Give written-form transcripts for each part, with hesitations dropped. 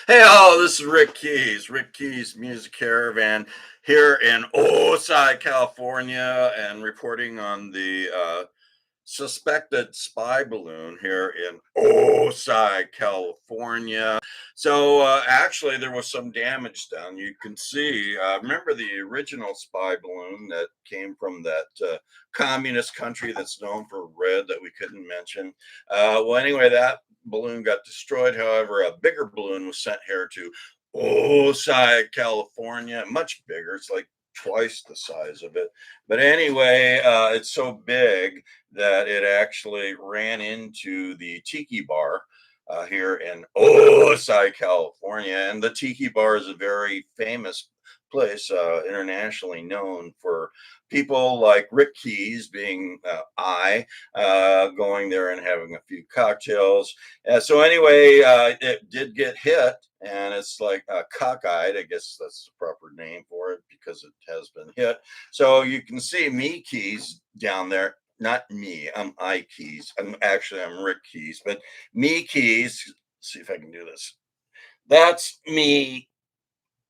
Hey, all, this is Rick Keys Music Caravan here in Osai, California, and reporting on the suspected spy balloon here in Osai, California. So, actually, there was some damage done. You can see, remember the original spy balloon that came from that communist country that's known for red that we couldn't mention? Well, anyway, that balloon got destroyed. However, a bigger balloon was sent here to Osai, California, much bigger. It's like twice the size of it. But anyway, it's so big that it actually ran into the tiki bar here in Osai, California. And the tiki bar is a very famous place, internationally known for people like Rick Keys, being going there and having a few cocktails. So anyway, it did get hit, and it's like cockeyed. I guess that's the proper name for it because it has been hit. So you can see me Keys down there. Not me. I'm I Keys. I'm Rick Keys, but me Keys. Let's see if I can do this. That's me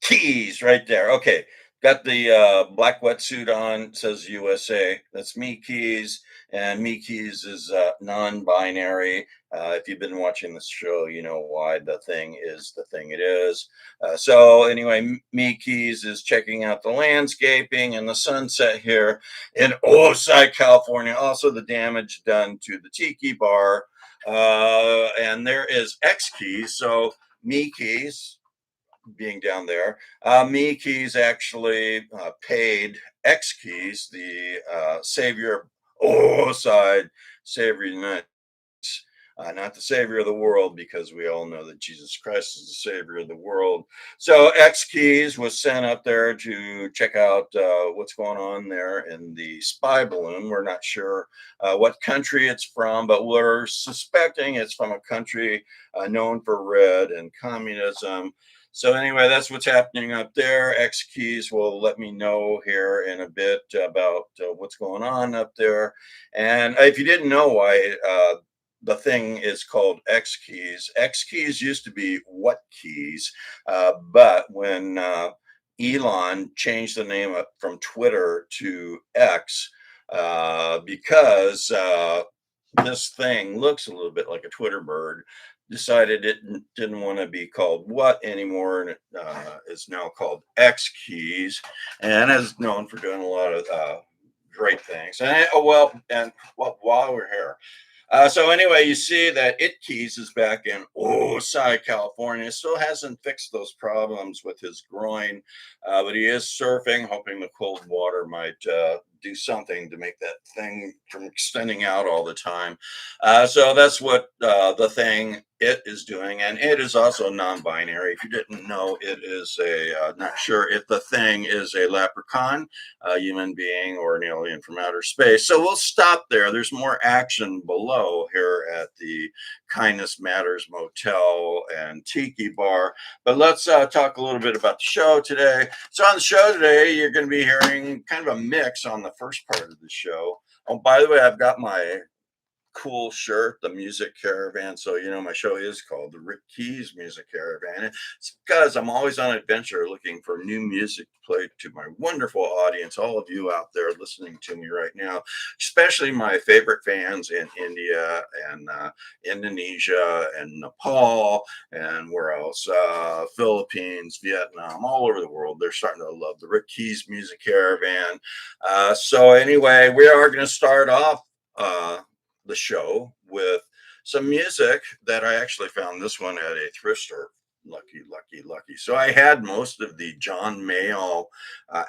Keys right there. Okay. Got the black wetsuit on, says USA. That's me Keys. And me Keys is non binary. If you've been watching this show, you know why the thing is the thing it is. So, anyway, me Keys is checking out the landscaping and the sunset here in Osai, California. Also, the damage done to the tiki bar. And there is X Keys. So, me Keys being down there. Me Keys actually paid X Keys, the savior of side savior of the United States, not the savior of the world, because we all know that Jesus Christ is the savior of the world. So X Keys was sent up there to check out what's going on there in the spy balloon. We're not sure what country it's from, but we're suspecting it's from a country known for red and communism. So anyway, that's what's happening up there. X Keys will let me know here in a bit about what's going on up there. And if you didn't know why the thing is called X Keys used to be what keys, but when Elon changed the name from Twitter to X, because this thing looks a little bit like a Twitter bird, decided it didn't want to be called what anymore, and it is now called X Keys, and is known for doing a lot of great things. And while we're here, so anyway, you see that It Keys is back in Osai, California. Still hasn't fixed those problems with his groin, but he is surfing, hoping the cold water might do something to make that thing from extending out all the time. So that's what the thing It is doing, and It is also non-binary. If you didn't know, it is not sure if the thing is a leprechaun, a human being, or an alien from outer space. So we'll stop there. There's more action below here at the Kindness Matters Motel and Tiki Bar. But let's talk a little bit about the show today. So on the show today, you're going to be hearing kind of a mix on the first part of the show. Oh, by the way, I've got my cool shirt, the Music Caravan. So, my show is called the Rick Keys Music Caravan. It's because I'm always on adventure looking for new music to play to my wonderful audience, all of you out there listening to me right now, especially my favorite fans in India and Indonesia and Nepal and where else? Philippines, Vietnam, all over the world. They're starting to love the Rick Keys Music Caravan. So, anyway, we are going to start off the show with some music that I actually found this one at a thrift store. Lucky, lucky, lucky. So I had most of the John Mayall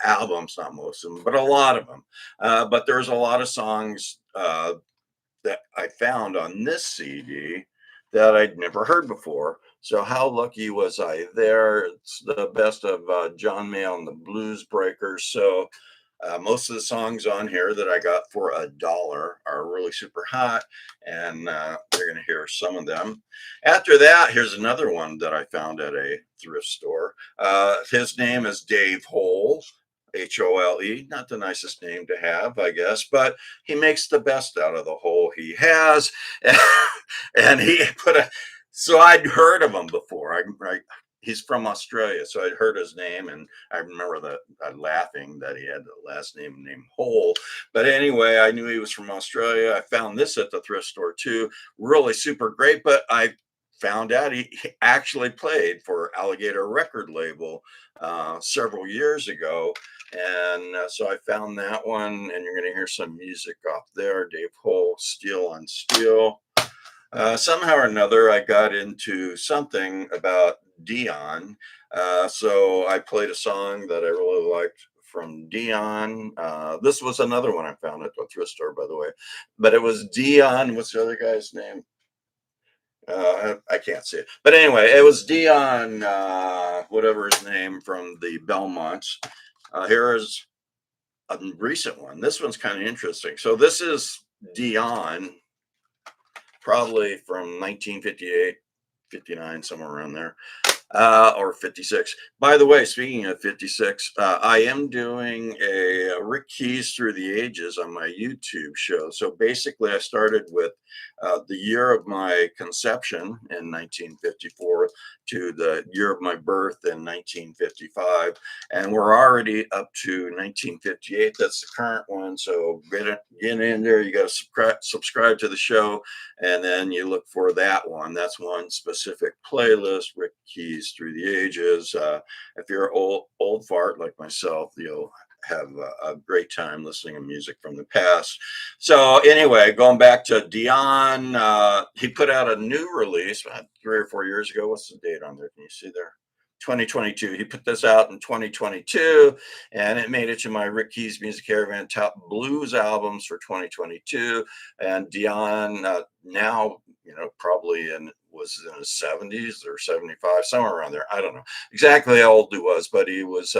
albums, not most of them, but a lot of them. But there's a lot of songs that I found on this CD that I'd never heard before. So how lucky was I there? It's the best of John Mayall and the Blues Breakers. So most of the songs on here that I got for $1 are really super hot, and you're going to hear some of them. After that, here's another one that I found at a thrift store. His name is Dave Hole. Hole, not the nicest name to have, I guess, but he makes the best out of the hole he has. And he put a, so I'd heard of him before. he's from Australia, so I'd heard his name, and I remember that laughing that he had the last name named Hole. But anyway, I knew he was from Australia. I found this at the thrift store too, really super great. But I found out he actually played for Alligator record label several years ago. And so I found that one, and you're going to hear some music off there. Dave Hole, Steel on Steel. Somehow or another, I got into something about Dion. So I played a song that I really liked from Dion. This was another one I found at the thrift store, by the way. But it was Dion. What's the other guy's name? I can't see it. But anyway, it was Dion, whatever his name, from the Belmonts. Here is a recent one. This one's kind of interesting. So this is Dion, probably from 1958, 59, somewhere around there, or 56. By the way, speaking of 56, I am doing a Rick Keys Through the Ages on my YouTube show. So basically, I started with the year of my conception in 1954 to the year of my birth in 1955. And we're already up to 1958. That's the current one. So get in there. You got to subscribe to the show, and then you look for that one. That's one specific playlist, Rick Keys Through the Ages. If you're an old fart like myself, you'll have a great time listening to music from the past. So anyway, going back to Dion, he put out a new release 3 or 4 years ago. What's the date on there? Can you see there? 2022. He put this out in 2022, and it made it to my Rick Keys Music Caravan Top Blues albums for 2022. And Dion, now, probably was in his 70s or 75, somewhere around there. I don't know exactly how old he was, but he was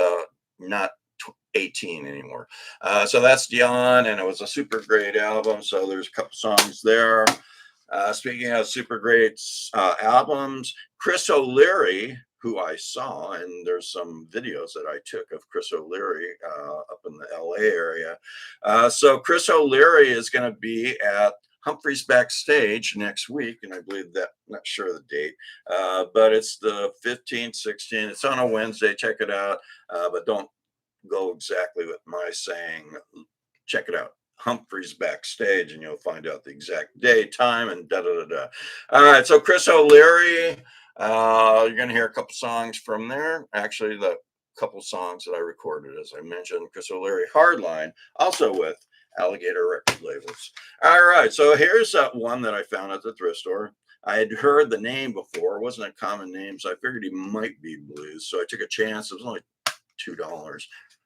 not 18 anymore. So that's Dion, and it was a super great album. So there's a couple songs there. Speaking of super great albums, Chris O'Leary, who I saw, and there's some videos that I took of Chris O'Leary up in the LA area. So Chris O'Leary is going to be at Humphrey's Backstage next week, and I believe that, not sure of the date, but it's the 15th, 16th. It's on a Wednesday. Check it out, but don't go exactly with my saying. Check it out. Humphrey's Backstage, and you'll find out the exact day, time, and da da da da. All right, so Chris O'Leary, you're going to hear a couple songs from there. Actually, the couple songs that I recorded, as I mentioned, Chris O'Leary, Hardline, also with Alligator record labels. All right, so here's one that I found at the thrift store. I had heard the name before. It wasn't a common name, so I figured he might be blues. So I took a chance. It was only $2.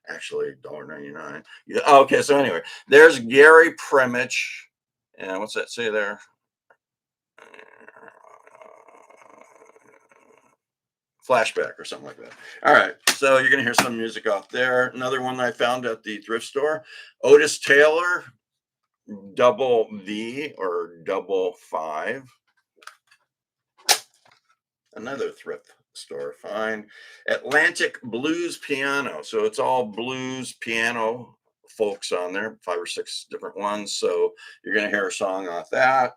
Actually, $1.99. Yeah, okay, so anyway, there's Gary Primich. And what's that say there? Flashback or something like that. All right, so you're going to hear some music off there. Another one I found at the thrift store, Otis Taylor, Double V or Double Five. Another thrift store find, Atlantic Blues Piano. So it's all blues piano folks on there, 5 or 6 different ones. So you're going to hear a song off that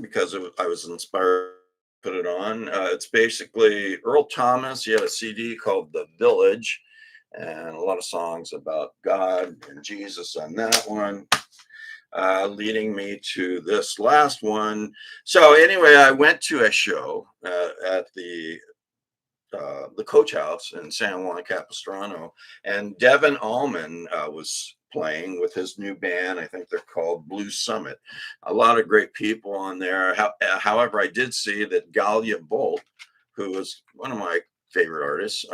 because I was inspired to put it on. It's basically Earl Thomas. He had a CD called The Village, and a lot of songs about God and Jesus on that one. Leading me to this last one. So anyway, I went to a show at the Coach House in San Juan Capistrano, and Devin Allman was playing with his new band. I think they're called Blue Summit. A lot of great people on there. However, I did see that Galia Bolt, who was one of my favorite artists,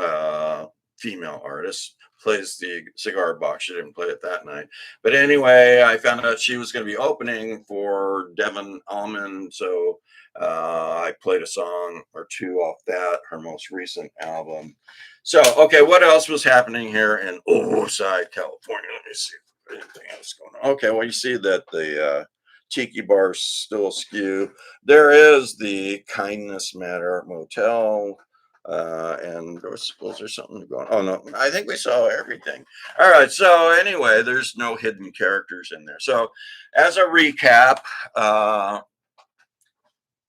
female artists, plays the cigar box. She didn't play it that night. But anyway, I found out she was going to be opening for Devin Allman. So I played a song or two off that, her most recent album. So, okay, what else was happening here in Oceanside, California? Let me see if anything else going on. Okay, well, you see that the tiki bar still skew. There is the Kindness Matter Motel. And was there something going on? Oh, no, I think we saw everything. All right, so anyway, there's no hidden characters in there. So, as a recap,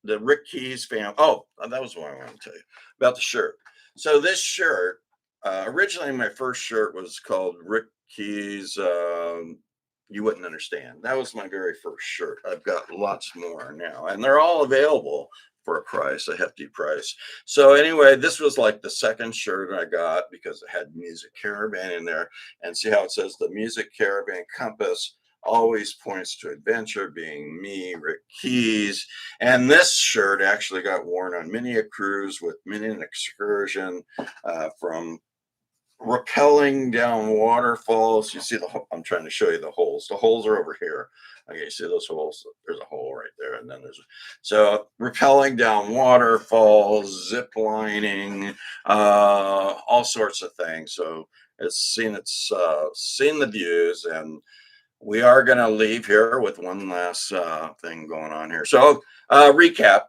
the Rick Keys family. Oh, that was what I wanted to tell you about the shirt. So this shirt, originally my first shirt was called Rick Keys. You wouldn't understand. That was my very first shirt. I've got lots more now, and they're all available for a price, a hefty price. So anyway, this was like the second shirt I got because it had Music Caravan in there. And see how it says the Music Caravan compass always points to adventure, being me, Rick Keys. And this shirt actually got worn on many a cruise with many an excursion, from rappelling down waterfalls. You see I'm trying to show you the holes. The holes are over here. Okay, you see those holes? There's a hole right there, and then so rappelling down waterfalls, zip lining, all sorts of things. So it's seen the views, and we are going to leave here with one last thing going on here. So recap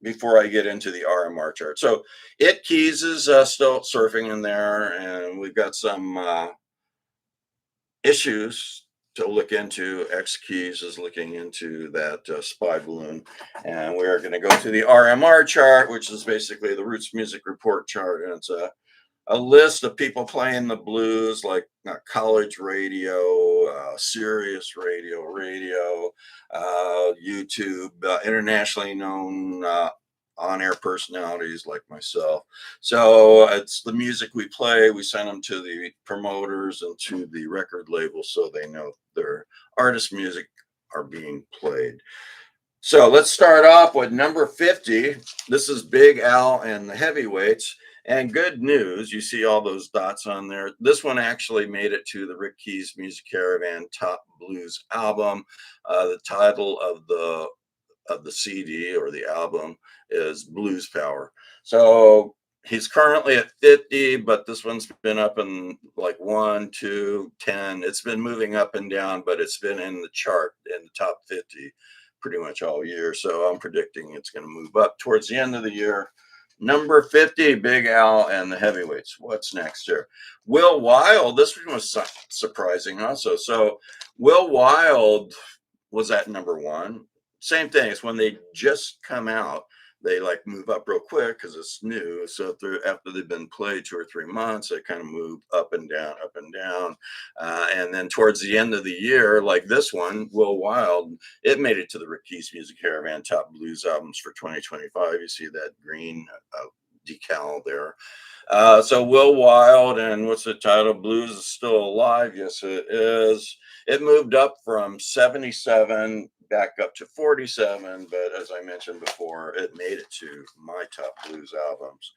before I get into the RMR chart. So it keys is still surfing in there, and we've got some issues to look into. X keys is looking into that spy balloon, and we are going to go to the RMR chart, which is basically the Roots Music Report chart, and it's a list of people playing the blues, like college radio, Sirius radio, YouTube, internationally known on-air personalities like myself. So it's the music we play. We send them to the promoters and to the record labels so they know their artist music are being played. So let's start off with number 50. This is Big Al and the Heavyweights. And good news, you see all those dots on there. This one actually made it to the Rick Keys Music Caravan Top Blues album. The title of the CD or the album is Blues Power. So he's currently at 50, but this one's been up in like 1, 2, 10. It's been moving up and down, but it's been in the chart in the top 50 pretty much all year. So I'm predicting it's going to move up towards the end of the year. Number 50, Big Al and the Heavyweights. What's next here? Will Wild. This one was surprising also. So Will Wild was at number one. Same thing. It's when they just come out, they like move up real quick because it's new. So after they've been played 2 or 3 months, they kind of move up and down, up and down. And then towards the end of the year, like this one, Will Wild, it made it to the Rick Keys Music Caravan Top Blues Albums for 2025. You see that green decal there. So Will Wild, and what's the title? Blues is Still Alive. Yes, it is. It moved up from 77 back up to 47, but as I mentioned before, it made it to my top blues albums.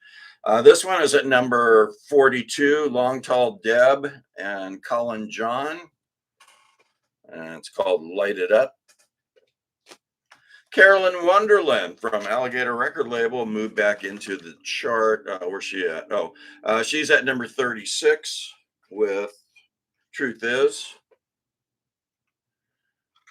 This one is at number 42, Long Tall Deb and Colin John, and it's called Light It Up. Carolyn Wonderland from Alligator Record Label moved back into the chart. Where's she at? Oh, she's at number 36 with Truth Is.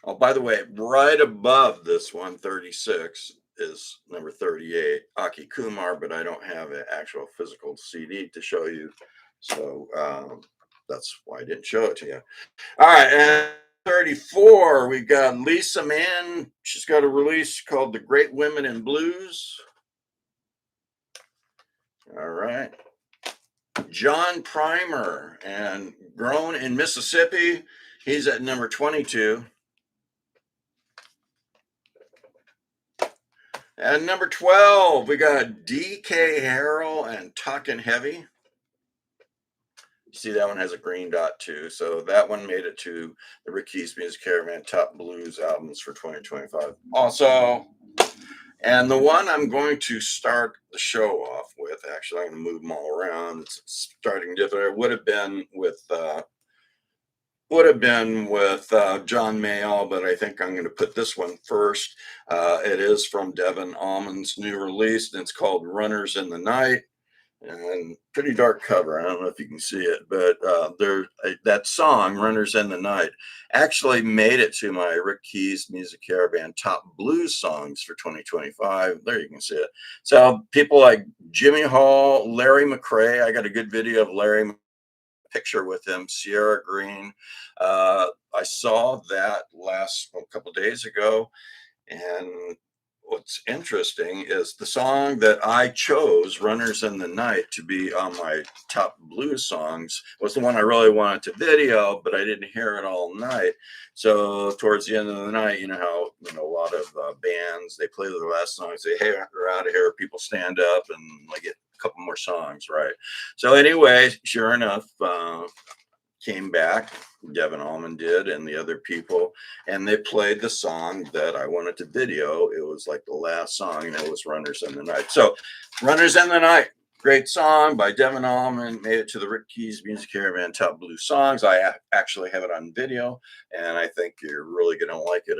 Oh, by the way, right above this one, 36, is number 38, Aki Kumar, but I don't have an actual physical CD to show you. So that's why I didn't show it to you. All right, and 34, we got Lisa Mann. She's got a release called The Great Women in Blues. All right. John Primer and Grown in Mississippi. He's at number 22. And number 12, we got DK Harrell and Talkin' Heavy. You see that one has a green dot too. So that one made it to the Rick Keys Music Caravan Top Blues Albums for 2025. Also, and the one I'm going to start the show off with, actually, I'm going to move them all around. It's starting different. It would have been with John Mayall, but I think I'm going to put this one first. It is from Devin Allman's new release, and it's called Runners in the Night. And pretty dark cover. I don't know if you can see it, but that song, Runners in the Night, actually made it to my Rick Keys Music Caravan Top Blues Songs for 2025. There you can see it. So people like Jimmy Hall, Larry McRae. I got a good video of Larry picture with him, Sierra Green. I saw that a couple days ago, and what's interesting is the song that I chose, Runners in the Night, to be on my top blues songs was the one I really wanted to video, but I didn't hear it all night. So towards the end of the night, you know how, a lot of bands, they play the last song, say, hey, we're out of here. People stand up and like get a couple more songs, right? So anyway, sure enough, came back. Devin Allman did, and the other people, and they played the song that I wanted to video. It was like the last song, and it was "Runners in the Night." So, "Runners in the Night," great song by Devin Allman, made it to the Rick Keys Music Caravan Top Blues Songs. I actually have it on video, and I think you're really going to like it.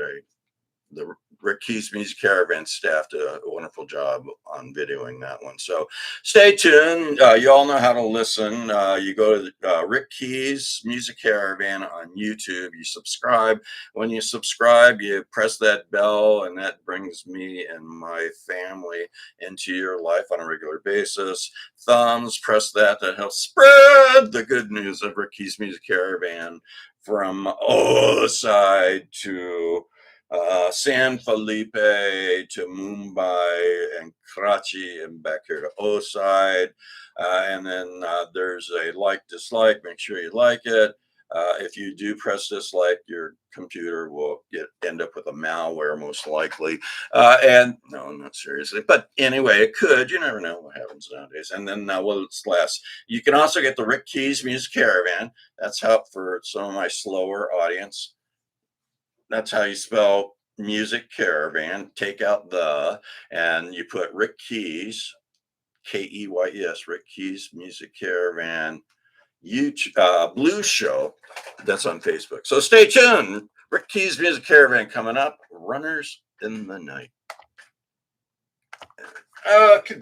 The Rick Keys Music Caravan staff did a wonderful job on videoing that one. So stay tuned. You all know how to listen. You go to Rick Keys Music Caravan on YouTube. You subscribe. When you subscribe, you press that bell, and that brings me and my family into your life on a regular basis. Thumbs, press that. That helps spread the good news of Rick Keys Music Caravan from Oside to San Felipe to Mumbai and Karachi and back here to Oside. And then there's a like dislike. Make sure you like it. If you do press dislike, your computer will end up with a malware most likely. And no, not seriously, but anyway, it could. You never know what happens nowadays. And then what's last? You can also get the Rick Keys Music Caravan. That's help for some of my slower audience. That's how you spell Music Caravan. Take out the, and you put Rick Keys, Keys, Rick Keys Music Caravan, YouTube, Blues Show. That's on Facebook. So stay tuned. Rick Keys Music Caravan coming up. Runners in the Night. Okay.